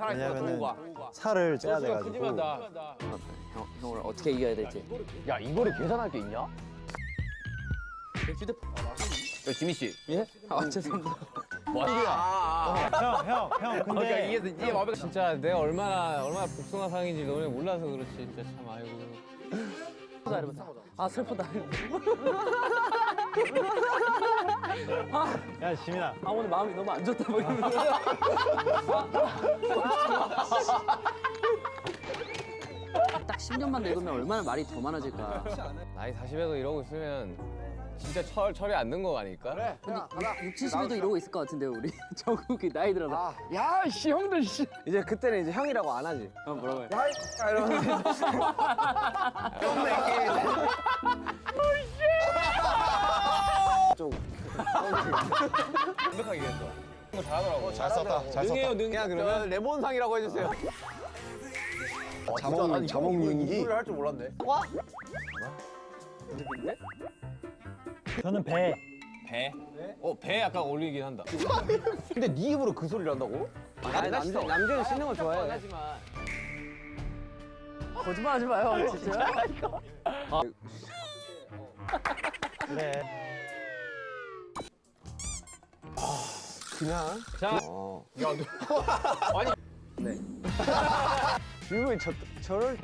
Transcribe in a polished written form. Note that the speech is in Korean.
왜냐면은 살을 쪄야 돼가지고. 형을 어떻게 이겨야 될지. 야 이거를 계산할 게 있냐? 휴대폰. 야 지민 씨. 예? 아 죄송합니다. 뭐 하는 거야? 형 근데 이게 마음에 진짜 내가 얼마나 복숭아 상인지 너네 몰라서 그렇지 진짜 참 아이고. 아 슬프다. 야 지민아. 아 오늘 마음이 너무 안 좋다 뭐 이러면서. 딱 10년만 늙으면 얼마나 말이 더 많아질까. 나이 40에도 이러고 있으면 진짜 철이 안 든 거 아닐까? 그래. 근데 60, 70에도 이러고 있을 것 같은데요 우리. 정국이 나이 들어서. 야씨 형들 씨. 이제 그때는 이제 형이라고 안 하지. 형 뭐라고 해? 완벽하게 이겼어. 이거 잘하더라고. 잘 썼다. 잘 능해요 썼다. 능해. 그러면 레몬상이라고 해주세요. 자몽 윤기. 이걸 할 줄 몰랐네. 저는 배. 배? 배 약간 어울리긴 한다. 근데 네 입으로 그 소리를 한다고? 남자는 씻는 거 좋아해. 거짓말하지 마요 진짜. 그래. 그냥? 자. 야, 너. 아니. 네. 질문이 저를